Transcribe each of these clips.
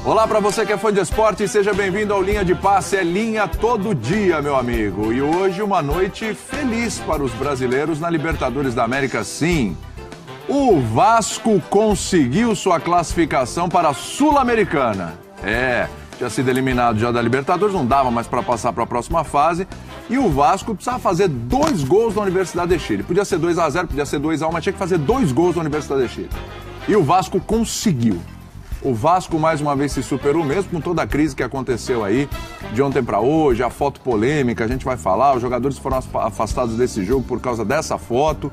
Olá para você que é fã de esporte, seja bem-vindo ao Linha de Passe, é linha todo dia, meu amigo. E hoje uma noite feliz para os brasileiros na Libertadores da América, sim. O Vasco conseguiu sua classificação para a Sul-Americana. Tinha sido eliminado já da Libertadores, não dava mais para passar para a próxima fase. E o Vasco precisava fazer 2 gols na Universidade de Chile. Podia ser 2-0, podia ser 2-1, mas tinha que fazer 2 gols na Universidade de Chile. E o Vasco conseguiu. O Vasco mais uma vez se superou, mesmo com toda a crise que aconteceu aí, de ontem para hoje, a foto polêmica, a gente vai falar, os jogadores foram afastados desse jogo por causa dessa foto,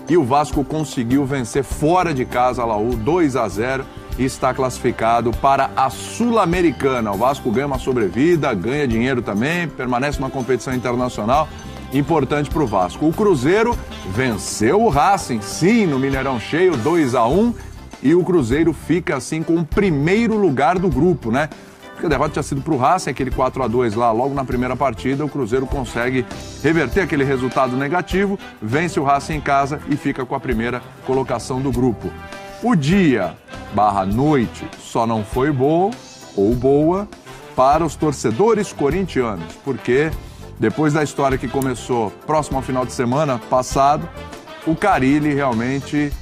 e o Vasco conseguiu vencer fora de casa a Laú 2-0 e está classificado para a Sul-Americana. O Vasco ganha uma sobrevida, ganha dinheiro também, permanece numa competição internacional importante para o Vasco. O Cruzeiro venceu o Racing, sim, no Mineirão cheio, 2-1, e o Cruzeiro fica assim com o primeiro lugar do grupo, né? Porque a derrota tinha sido para o Racing, aquele 4-2 lá, logo na primeira partida, o Cruzeiro consegue reverter aquele resultado negativo, vence o Racing em casa e fica com a primeira colocação do grupo. O dia/noite só não foi bom ou boa para os torcedores corintianos, porque depois da história que começou próximo ao final de semana passado, o Carille realmente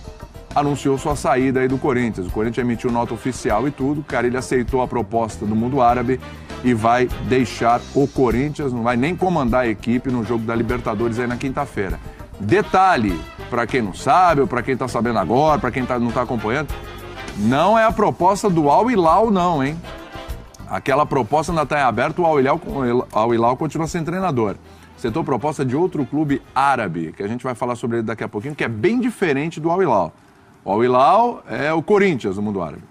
anunciou sua saída aí do Corinthians. O Corinthians emitiu nota oficial e tudo. O Carille aceitou a proposta do mundo árabe e vai deixar o Corinthians, não vai nem comandar a equipe no jogo da Libertadores aí na quinta-feira. Detalhe, para quem não sabe ou para quem está sabendo agora, para quem não está acompanhando, não é a proposta do Al Hilal não, hein? Aquela proposta ainda está em aberto, o Al Hilal continua sem treinador. Aceitou proposta de outro clube árabe, que a gente vai falar sobre ele daqui a pouquinho, que é bem diferente do Al Hilal. O Al Hilal é o Corinthians do mundo árabe.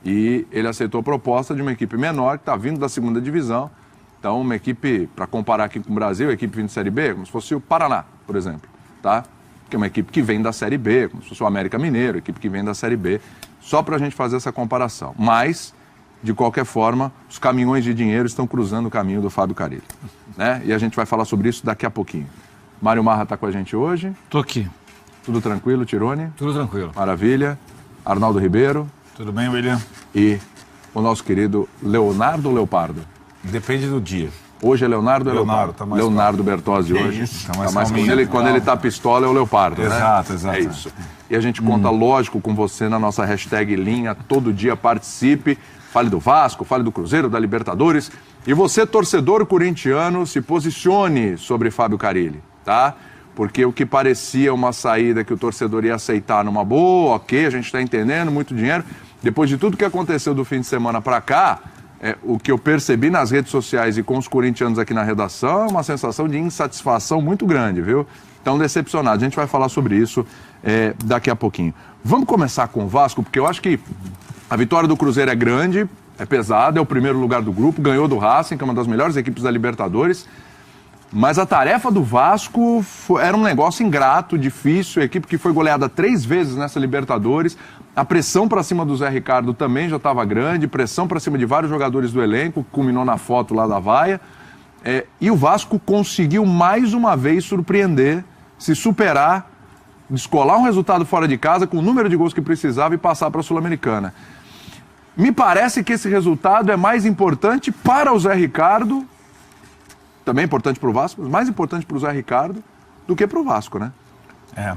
E ele aceitou a proposta de uma equipe menor, que está vindo da segunda divisão. Então, uma equipe, para comparar aqui com o Brasil, a equipe vindo de Série B, como se fosse o Paraná, por exemplo. Tá? Que é uma equipe que vem da Série B, como se fosse o América Mineiro, equipe que vem da Série B. Só para a gente fazer essa comparação. Mas, de qualquer forma, os caminhões de dinheiro estão cruzando o caminho do Fábio Carille. Né? E a gente vai falar sobre isso daqui a pouquinho. Mário Marra está com a gente hoje. Tô aqui. Tudo tranquilo, Tirone? Tudo tranquilo. Maravilha. Arnaldo Ribeiro. Tudo bem, William? E o nosso querido Leonardo Leopardo. Depende do dia. Hoje é Leonardo ou Leonardo, tá mais Leonardo Bertozzi hoje. Isso. Tá mais quando ele tá pistola é o Leopardo, exato, né? Exato. É isso. E a gente conta, lógico, com você na nossa hashtag Linha. Todo dia participe. Fale do Vasco, fale do Cruzeiro, da Libertadores. E você, torcedor corintiano, se posicione sobre Fábio Carille, tá? Porque o que parecia uma saída que o torcedor ia aceitar numa boa, ok, a gente está entendendo, muito dinheiro. Depois de tudo que aconteceu do fim de semana para cá, o que eu percebi nas redes sociais e com os corintianos aqui na redação é uma sensação de insatisfação muito grande, viu? Então, decepcionado. A gente vai falar sobre isso daqui a pouquinho. Vamos começar com o Vasco, porque eu acho que a vitória do Cruzeiro é grande, é pesada, é o primeiro lugar do grupo, ganhou do Racing, que é uma das melhores equipes da Libertadores. Mas a tarefa do Vasco era um negócio ingrato, difícil, a equipe que foi goleada 3 vezes nessa Libertadores, a pressão para cima do Zé Ricardo também já estava grande, pressão para cima de vários jogadores do elenco, culminou na foto lá da vaia, e o Vasco conseguiu mais uma vez surpreender, se superar, descolar um resultado fora de casa com o número de gols que precisava e passar para a Sul-Americana. Me parece que esse resultado é mais importante para o Zé Ricardo, também importante para o Vasco, mas mais importante para o Zé Ricardo do que para o Vasco, né?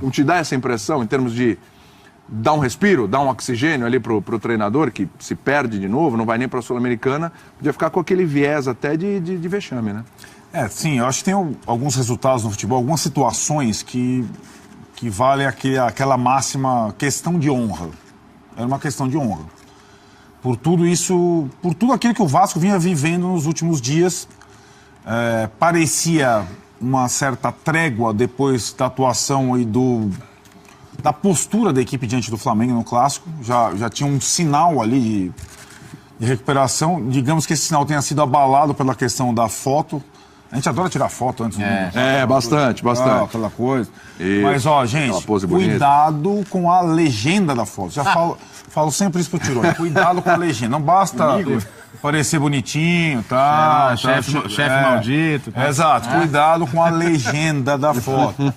Não te dá essa impressão em termos de dar um respiro, dar um oxigênio ali para o treinador, que se perde de novo, não vai nem para a Sul-Americana, podia ficar com aquele viés até de vexame, né? Sim, eu acho que tem alguns resultados no futebol, algumas situações que valem aquela máxima questão de honra. Era uma questão de honra. Por tudo isso, por tudo aquilo que o Vasco vinha vivendo nos últimos dias, parecia uma certa trégua depois da atuação e da postura da equipe diante do Flamengo no Clássico. Já tinha um sinal ali de recuperação. Digamos que esse sinal tenha sido abalado pela questão da foto. A gente adora tirar foto antes do jogo. Bastante. Aquela coisa. Isso, mas, gente, cuidado com a legenda da foto. Já falo sempre isso pro Tirone. Cuidado com a legenda. Não basta parecer bonitinho, tá? Chefe maldito. Exato. Cuidado com a legenda da foto.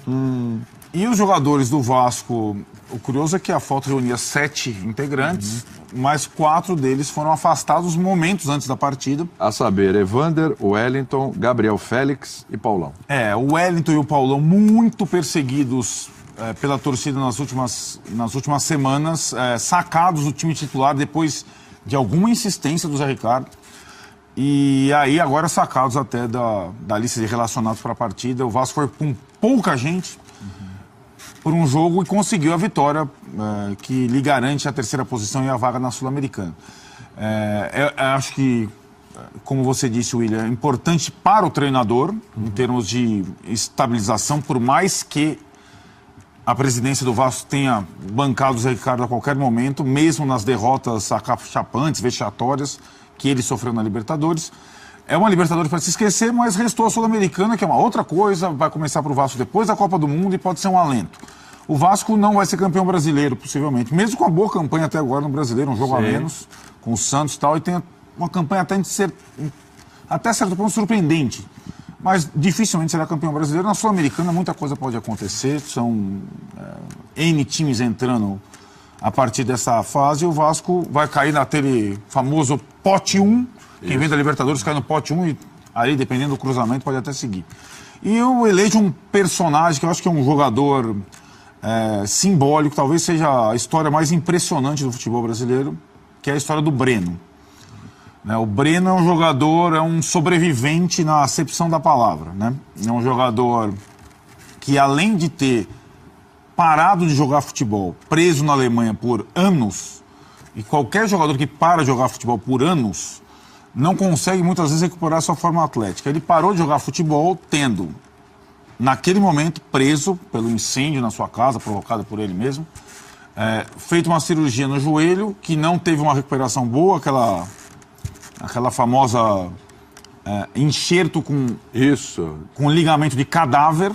E os jogadores do Vasco, o curioso é que a foto reunia 7 integrantes, mas 4 deles foram afastados momentos antes da partida. A saber, Evander, Wellington, Gabriel Félix e Paulão. O Wellington e o Paulão muito perseguidos pela torcida nas últimas semanas, sacados do time titular depois de alguma insistência do Zé Ricardo. E aí agora sacados até da lista de relacionados para a partida. O Vasco foi com pouca gente por um jogo e conseguiu a vitória que lhe garante a 3ª posição e a vaga na Sul-Americana. Acho que, como você disse, William, é importante para o treinador, em termos de estabilização, por mais que a presidência do Vasco tenha bancado o Zé Ricardo a qualquer momento, mesmo nas derrotas acachapantes, vexatórias, que ele sofreu na Libertadores. É uma Libertadores para se esquecer, mas restou a Sul-Americana, que é uma outra coisa, vai começar para o Vasco depois da Copa do Mundo e pode ser um alento. O Vasco não vai ser campeão brasileiro, possivelmente, mesmo com a boa campanha até agora no Brasileiro, um jogo a menos, com o Santos e tal, e tem uma campanha até certo ponto surpreendente. Mas dificilmente será campeão brasileiro. Na Sul-Americana muita coisa pode acontecer, são N times entrando a partir dessa fase, e o Vasco vai cair naquele famoso pote 1, quem vem da Libertadores cai no pote 1 e aí, dependendo do cruzamento, pode até seguir. E eu elejo um personagem que eu acho que é um jogador simbólico, talvez seja a história mais impressionante do futebol brasileiro, que é a história do Breno. O Breno é um jogador, é um sobrevivente na acepção da palavra. É um jogador que, além de ter parado de jogar futebol, preso na Alemanha por anos, e qualquer jogador que para de jogar futebol por anos não consegue muitas vezes recuperar sua forma atlética. Ele parou de jogar futebol tendo, naquele momento, preso pelo incêndio na sua casa, provocado por ele mesmo, feito uma cirurgia no joelho, que não teve uma recuperação boa, aquela famosa enxerto com ligamento de cadáver,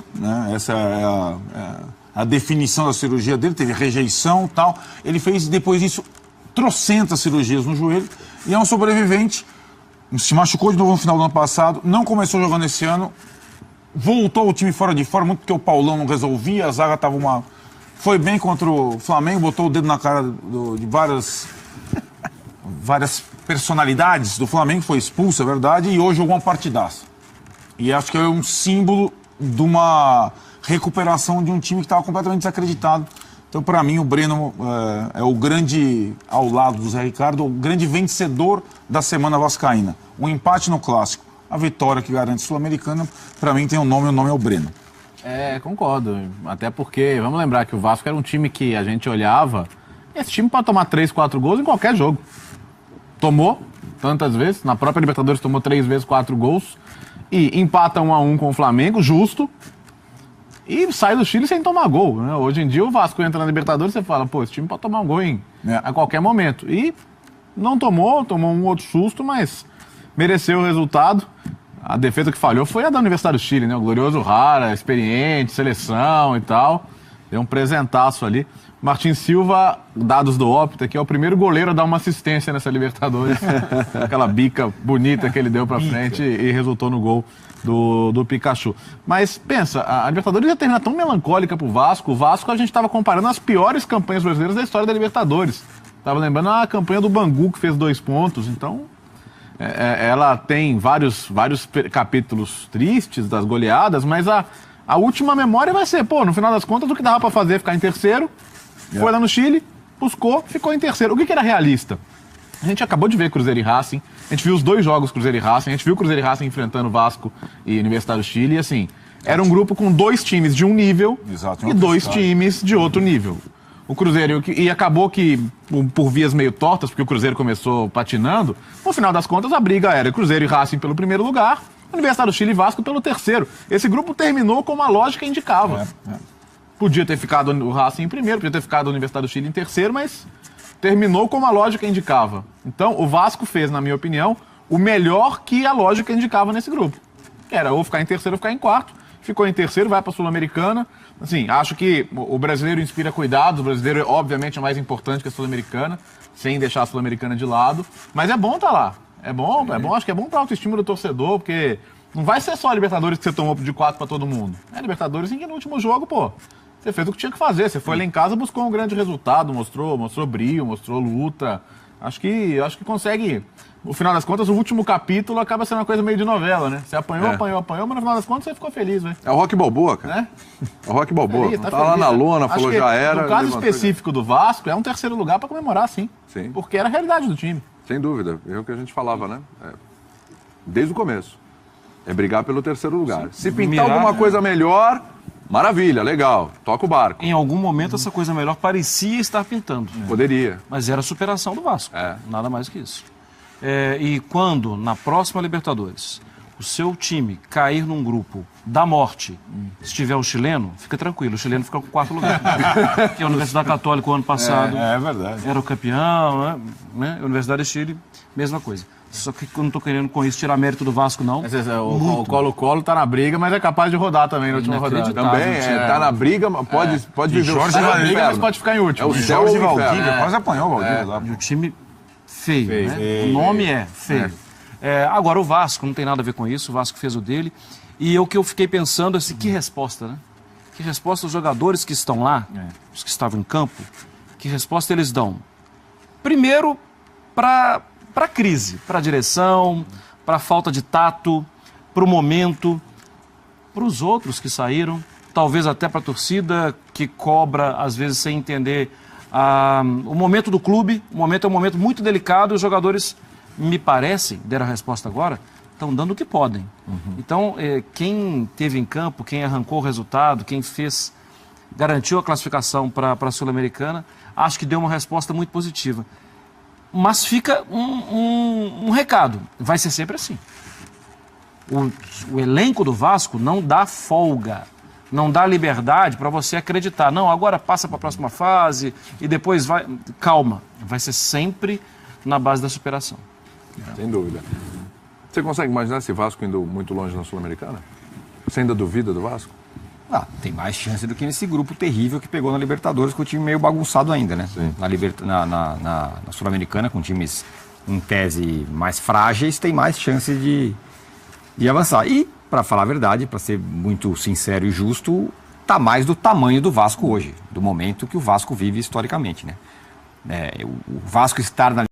essa é a definição da cirurgia dele, teve rejeição e tal. Ele fez, depois disso, trocentas cirurgias no joelho, e é um sobrevivente. Se machucou de novo no final do ano passado, não começou jogando esse ano, voltou ao time fora de forma, muito porque o Paulão não resolvia, a zaga estava foi bem contra o Flamengo, botou o dedo na cara de várias personalidades do Flamengo, foi expulso, é verdade, e hoje jogou uma partidaça. E acho que é um símbolo de uma recuperação de um time que estava completamente desacreditado. Então, para mim, o Breno é o grande, ao lado do Zé Ricardo, o grande vencedor da semana vascaína. Um empate no Clássico, a vitória que garante a Sul-Americana, para mim tem um nome, e o nome é o Breno. Concordo. Até porque, vamos lembrar que o Vasco era um time que a gente olhava, esse time pode tomar 3, 4 gols em qualquer jogo. Tomou tantas vezes, na própria Libertadores tomou 3 vezes 4 gols, e empata 1-1 com o Flamengo, justo, e sai do Chile sem tomar gol. Hoje em dia o Vasco entra na Libertadores e você fala, esse time pode tomar um gol a qualquer momento. E não tomou um outro susto, mas mereceu o resultado. A defesa que falhou foi a da Universidade do Chile, o glorioso Rara, experiente, seleção e tal. Deu um presentaço ali. Martin Silva, dados do Opta, que é o primeiro goleiro a dar uma assistência nessa Libertadores. Aquela bica bonita que ele deu pra frente e resultou no gol do Pikachu. Mas pensa, a Libertadores ia terminar tão melancólica pro Vasco. O Vasco, a gente estava comparando as piores campanhas brasileiras da história da Libertadores. Tava lembrando a campanha do Bangu, que fez 2 pontos. Então, ela tem vários capítulos tristes das goleadas, mas a última memória vai ser, no final das contas, o que dava para fazer é ficar em terceiro. Foi lá no Chile, buscou, ficou em terceiro. O que era realista? A gente acabou de ver Cruzeiro e Racing, a gente viu os 2 jogos Cruzeiro e Racing, a gente viu Cruzeiro e Racing enfrentando Vasco e Universidade do Chile, e assim, era um grupo com 2 times de um nível. Exato, e 2 times de outro nível. O Cruzeiro, e acabou que, por vias meio tortas, porque o Cruzeiro começou patinando, no final das contas a briga era Cruzeiro e Racing pelo primeiro lugar, Universidade do Chile e Vasco pelo terceiro. Esse grupo terminou como a lógica indicava. Podia ter ficado o Racing em primeiro, podia ter ficado a Universidade do Chile em terceiro, mas terminou como a lógica indicava. Então, o Vasco fez, na minha opinião, o melhor que a lógica indicava nesse grupo. Que era ou ficar em terceiro ou ficar em quarto. Ficou em terceiro, vai para a Sul-Americana. Assim, acho que o brasileiro inspira cuidados. O brasileiro, obviamente, é mais importante que a Sul-Americana, sem deixar a Sul-Americana de lado. Mas é bom estar lá. É bom, acho que é bom para a autoestima do torcedor, porque não vai ser só a Libertadores que você tomou de 4 para todo mundo. É a Libertadores em que no último jogo, você fez o que tinha que fazer. Você foi lá em casa, buscou um grande resultado, mostrou brio, mostrou luta. Acho que consegue. No final das contas, o último capítulo acaba sendo uma coisa meio de novela, né? Você apanhou, mas no final das contas você ficou feliz, velho. É o Rock Balboa, cara. É o Rock Balboa. Feliz, tá feliz, lá na né? lona, falou já era. No caso específico do Vasco, é um terceiro lugar pra comemorar, sim. Sim. Porque era a realidade do time. Sem dúvida. É o que a gente falava, né? Desde o começo. É brigar pelo terceiro lugar. Sim. Se pintar alguma coisa melhor, maravilha, legal. Toca o barco. Em algum momento essa coisa melhor parecia estar pintando. Poderia. Mas era a superação do Vasco. Nada mais que isso. E quando, na próxima Libertadores, o seu time cair num grupo da morte, se tiver um chileno, fica tranquilo, o chileno fica com 4º lugar. Porque a Universidade Católica, o ano passado, É verdade. era o campeão, né? A Universidade de Chile, mesma coisa. Só que eu não estou querendo com isso tirar mérito do Vasco, não. O Colo-Colo tá na briga, mas é capaz de rodar também na última rodada. Também, tá na briga, pode viver Jorge o Valdívia, mas pode ficar em último. É o O céu Jorge ou o inferno. Valdívia quase apanhou o Valdívia lá. E o time feio, né? O nome é feio. Agora, o Vasco não tem nada a ver com isso, o Vasco fez o dele. E o que eu fiquei pensando, assim, que resposta, né? Que resposta os jogadores que estão lá, os que estavam em campo, que resposta eles dão? Primeiro, para a crise, para a direção, para a falta de tato, para o momento, para os outros que saíram, talvez até para a torcida que cobra, às vezes, sem entender o momento do clube. O momento é um momento muito delicado e os jogadores, me parece, deram a resposta agora, estão dando o que podem. Então, quem teve em campo, quem arrancou o resultado, quem garantiu a classificação para a Sul-Americana, acho que deu uma resposta muito positiva. Mas fica um recado, vai ser sempre assim. O elenco do Vasco não dá folga, não dá liberdade para você acreditar. Não, agora passa para a próxima fase e depois vai... Calma, vai ser sempre na base da superação. Sem dúvida. Você consegue imaginar esse Vasco indo muito longe na Sul-Americana? Você ainda duvida do Vasco? Tem mais chance do que nesse grupo terrível que pegou na Libertadores, com o time meio bagunçado ainda, né? Sim. Na Sul-Americana, com times em tese mais frágeis, tem mais chance de avançar. E, para falar a verdade, para ser muito sincero e justo, tá mais do tamanho do Vasco hoje, do momento que o Vasco vive historicamente, né? O Vasco estar na